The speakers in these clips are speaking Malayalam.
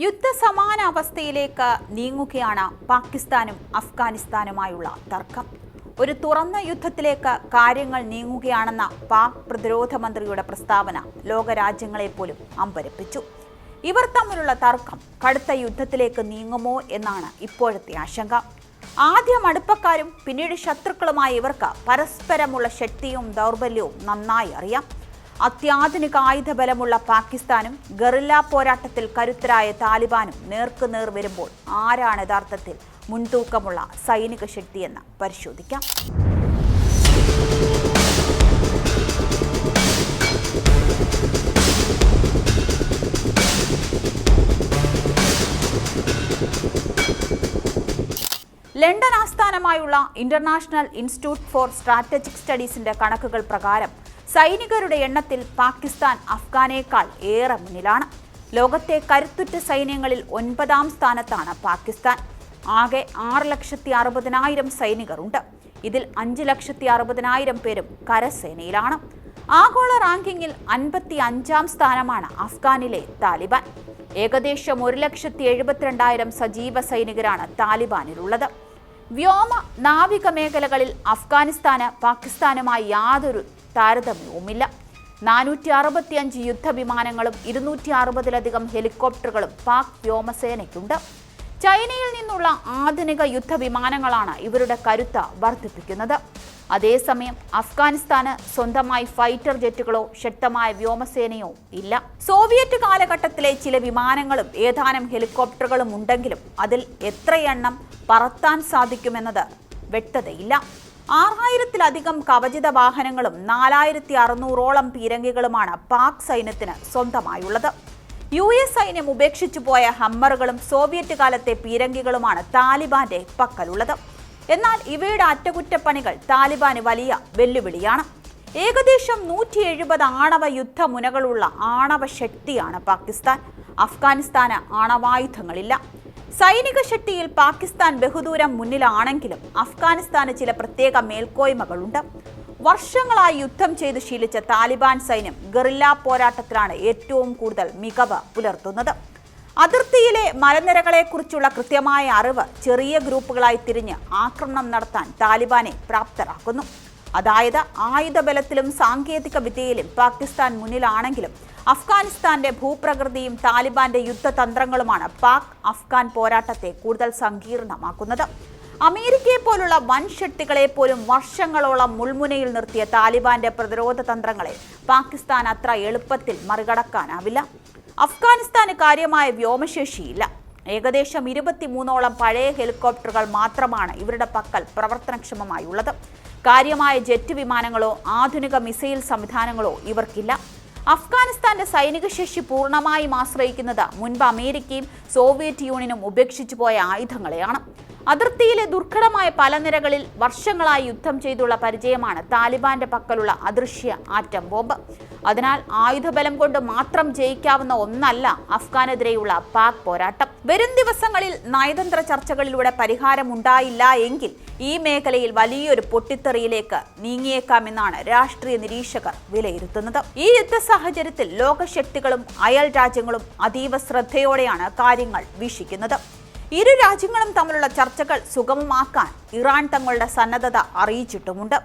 യുദ്ധസമാന അവസ്ഥയിലേക്ക് നീങ്ങുകയാണ് പാകിസ്ഥാനും അഫ്ഗാനിസ്ഥാനുമായുള്ള തർക്കം. ഒരു തുറന്ന യുദ്ധത്തിലേക്ക് കാര്യങ്ങൾ നീങ്ങുകയാണെന്ന പാക് പ്രതിരോധ മന്ത്രിയുടെ പ്രസ്താവന ലോകരാജ്യങ്ങളെപ്പോലും അമ്പരപ്പിച്ചു. ഇവർ തമ്മിലുള്ള തർക്കം കടുത്ത യുദ്ധത്തിലേക്ക് നീങ്ങുമോ എന്നാണ് ഇപ്പോഴത്തെ ആശങ്ക. ആദ്യം അടുപ്പക്കാരും പിന്നീട് ശത്രുക്കളുമായ ഇവർക്ക് പരസ്പരമുള്ള ശക്തിയും ദൗർബല്യവും നന്നായി അറിയാം. അത്യാധുനിക ആയുധബലമുള്ള പാകിസ്ഥാനും ഗറില്ല പോരാട്ടത്തിൽ കരുത്തരായ താലിബാനും നേർക്കുനേർ വരുമ്പോൾ ആരാണ് യഥാർത്ഥത്തിൽ മുൻതൂക്കമുള്ള സൈനിക ശക്തിയെന്ന് പരിശോധിക്കാം. ലണ്ടൻ ആസ്ഥാനമായുള്ള ഇന്റർനാഷണൽ ഇൻസ്റ്റിറ്റ്യൂട്ട് ഫോർ സ്ട്രാറ്റജിക് സ്റ്റഡീസിന്റെ കണക്കുകൾ പ്രകാരം സൈനികരുടെ എണ്ണത്തിൽ പാകിസ്ഥാൻ അഫ്ഗാനേക്കാൾ ഏറെ മുന്നിലാണ്. ലോകത്തെ കരുത്തുറ്റ സൈന്യങ്ങളിൽ 9ാം സ്ഥാനത്താണ് പാകിസ്ഥാൻ. ആകെ 6,60,000 സൈനികരുണ്ട്. ഇതിൽ 5,60,000 പേരും കരസേനയിലാണ്. ആഗോള റാങ്കിങ്ങിൽ 55ാം സ്ഥാനമാണ് അഫ്ഗാനിലെ താലിബാൻ. ഏകദേശം 1,72,000 സജീവ സൈനികരാണ് താലിബാനിലുള്ളത്. വ്യോമ നാവിക മേഖലകളിൽ അഫ്ഗാനിസ്ഥാന് പാകിസ്ഥാനുമായി യാതൊരു താരതമ്യവുമില്ല. 465 യുദ്ധവിമാനങ്ങളും 260-ലധികം ഹെലികോപ്റ്ററുകളും പാക് വ്യോമസേനയ്ക്കുണ്ട്. ചൈനയിൽ നിന്നുള്ള ആധുനിക യുദ്ധവിമാനങ്ങളാണ് ഇവരുടെ കരുത്ത് വർദ്ധിപ്പിക്കുന്നത്. അതേസമയം അഫ്ഗാനിസ്ഥാന് സ്വന്തമായി ഫൈറ്റർ ജെറ്റുകളോ ശക്തമായ വ്യോമസേനയോ ഇല്ല. സോവിയറ്റ് കാലഘട്ടത്തിലെ ചില വിമാനങ്ങളും ഏതാനും ഹെലികോപ്റ്ററുകളും ഉണ്ടെങ്കിലും അതിൽ എത്രയെണ്ണം പറത്താൻ സാധിക്കുമെന്നത് വ്യക്തതയില്ല. 6,000-ലധികം കവചിത വാഹനങ്ങളും 4,600-ഓളം പീരങ്കികളുമാണ് പാക് സൈന്യത്തിന് സ്വന്തമായുള്ളത്. US സൈന്യം ഉപേക്ഷിച്ചു പോയ ഹമ്മറുകളും സോവിയറ്റ് കാലത്തെ പീരങ്കികളുമാണ് താലിബാന്റെ പക്കലുള്ളത്. എന്നാൽ ഇവയുടെ അറ്റകുറ്റപ്പണികൾ താലിബാന് വലിയ വെല്ലുവിളിയാണ്. ഏകദേശം 170 ആണവ യുദ്ധമുനകളുള്ള ആണവ ശക്തിയാണ് പാകിസ്ഥാൻ. അഫ്ഗാനിസ്ഥാന് ആണവായുധങ്ങളില്ല. സൈനിക ശക്തിയിൽ പാകിസ്ഥാൻ ബഹുദൂരം മുന്നിലാണെങ്കിലും അഫ്ഗാനിസ്ഥാന് ചില പ്രത്യേക മേൽക്കോയ്മകളുണ്ട്. വർഷങ്ങളായി യുദ്ധം ചെയ്ത് ശീലിച്ച താലിബാൻ സൈന്യം ഗറില്ല പോരാട്ടത്തിലാണ് ഏറ്റവും കൂടുതൽ മികവ് പുലർത്തുന്നത്. അതിർത്തിയിലെ മലനിരകളെക്കുറിച്ചുള്ള കൃത്യമായ അറിവ് ചെറിയ ഗ്രൂപ്പുകളായി തിരിഞ്ഞ് ആക്രമണം നടത്താൻ താലിബാനെ പ്രാപ്തരാക്കുന്നു. അതായത് ആയുധബലത്തിലും സാങ്കേതിക വിദ്യയിലും പാകിസ്ഥാൻ മുന്നിലാണെങ്കിലും അഫ്ഗാനിസ്ഥാന്റെ ഭൂപ്രകൃതിയും താലിബാന്റെ യുദ്ധതന്ത്രങ്ങളുമാണ് പാക് അഫ്ഗാൻ പോരാട്ടത്തെ കൂടുതൽ സങ്കീർണമാക്കുന്നത്. അമേരിക്കയെ പോലുള്ള വൻ ശക്തികളെ പോലും വർഷങ്ങളോളം മുൾമുനയിൽ നിർത്തിയ താലിബാന്റെ പ്രതിരോധ തന്ത്രങ്ങളെ പാകിസ്ഥാൻ അത്ര എളുപ്പത്തിൽ മറികടക്കാനാവില്ല. അഫ്ഗാനിസ്ഥാന് കാര്യമായ വ്യോമശേഷിയില്ല. ഏകദേശം 23ഓളം പഴയ ഹെലികോപ്റ്ററുകൾ മാത്രമാണ് ഇവരുടെ പക്കൽ പ്രവർത്തനക്ഷമമായുള്ളത്. കാര്യമായ ജെറ്റ് വിമാനങ്ങളോ ആധുനിക മിസൈൽ സംവിധാനങ്ങളോ ഇവർക്കില്ല. അഫ്ഗാനിസ്ഥാന്റെ സൈനിക ശേഷി പൂർണ്ണമായും ആശ്രയിക്കുന്നത് മുൻപ് അമേരിക്കയും സോവിയറ്റ് യൂണിയനും ഉപേക്ഷിച്ചു പോയ ആയുധങ്ങളെയാണ്. അതിർത്തിയിലെ ദുർഘടമായ പല നിരകളിൽ വർഷങ്ങളായി യുദ്ധം ചെയ്തുള്ള പരിചയമാണ് താലിബാന്റെ പക്കലുള്ള അദൃശ്യ ആറ്റം ബോംബ്. അതിനാൽ ആയുധബലം കൊണ്ട് മാത്രം ജയിക്കാവുന്ന ഒന്നല്ല അഫ്ഗാനെതിരെയുള്ള പാക് പോരാട്ടം. വരും ദിവസങ്ങളിൽ നയതന്ത്ര ചർച്ചകളിലൂടെ പരിഹാരമുണ്ടായില്ല എങ്കിൽ ഈ മേഖലയിൽ വലിയൊരു പൊട്ടിത്തെറിയിലേക്ക് നീങ്ങിയേക്കാമെന്നാണ് രാഷ്ട്രീയ നിരീക്ഷകർ വിലയിരുത്തുന്നത്. ഈ യുദ്ധ സാഹചര്യത്തിൽ ലോകശക്തികളും അയൽ രാജ്യങ്ങളും അതീവ ശ്രദ്ധയോടെയാണ് കാര്യങ്ങൾ വീക്ഷിക്കുന്നത്. ഇരു രാജ്യങ്ങളും തമ്മിലുള്ള ചർച്ചകൾ സുഗമമാക്കാൻ ഇറാൻ തങ്ങളുടെ സന്നദ്ധത അറിയിച്ചിട്ടുമുണ്ട്.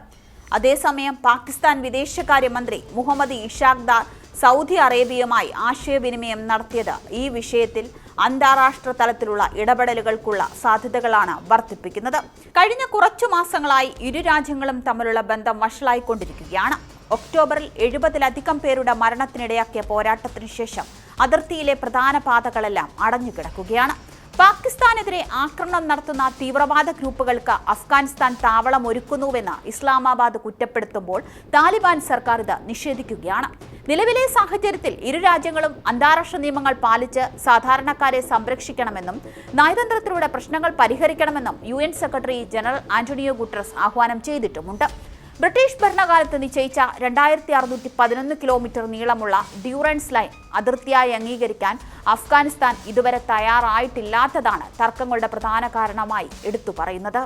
അതേസമയം പാകിസ്ഥാൻ വിദേശകാര്യമന്ത്രി മുഹമ്മദ് ഇഷാഖ് ദാർ സൗദി അറേബ്യയുമായി ആശയവിനിമയം നടത്തിയത് ഈ വിഷയത്തിൽ അന്താരാഷ്ട്ര തലത്തിലുള്ള ഇടപെടലുകൾക്കുള്ള സാധ്യതകളാണ് വർദ്ധിപ്പിക്കുന്നത്. കഴിഞ്ഞ കുറച്ചു മാസങ്ങളായി ഇരു രാജ്യങ്ങളും തമ്മിലുള്ള ബന്ധം വഷളായിക്കൊണ്ടിരിക്കുകയാണ്. ഒക്ടോബറിൽ 70-ലധികം പേരുടെ മരണത്തിനിടയാക്കിയ പോരാട്ടത്തിനു ശേഷം അതിർത്തിയിലെ പ്രധാന പാതകളെല്ലാം അടഞ്ഞുകിടക്കുകയാണ്. പാകിസ്ഥാനെതിരെ ആക്രമണം നടത്തുന്ന തീവ്രവാദ ഗ്രൂപ്പുകൾക്ക് അഫ്ഗാനിസ്ഥാൻ താവളം ഒരുക്കുന്നുവെന്ന് ഇസ്ലാമാബാദ് കുറ്റപ്പെടുത്തുമ്പോൾ താലിബാൻ സർക്കാർ ഇത് നിഷേധിക്കുകയാണ്. നിലവിലെ സാഹചര്യത്തിൽ ഇരു രാജ്യങ്ങളും അന്താരാഷ്ട്ര നിയമങ്ങൾ പാലിച്ച് സാധാരണക്കാരെ സംരക്ഷിക്കണമെന്നും നയതന്ത്രത്തിലൂടെ പ്രശ്നങ്ങൾ പരിഹരിക്കണമെന്നും UN secretary general Antonio Guterres ആഹ്വാനം ചെയ്തിട്ടുമുണ്ട്. ബ്രിട്ടീഷ് ഭരണകാലത്ത് നിശ്ചയിച്ച 2611 കിലോമീറ്റർ നീളമുള്ള ഡ്യൂറൻസ് ലൈൻ അതിർത്തിയായി അംഗീകരിക്കാൻ അഫ്ഗാനിസ്ഥാൻ ഇതുവരെ തയ്യാറായിട്ടില്ലാത്തതാണ് തർക്കങ്ങളുടെ പ്രധാന കാരണമായി എടുത്തു പറയുന്നത്.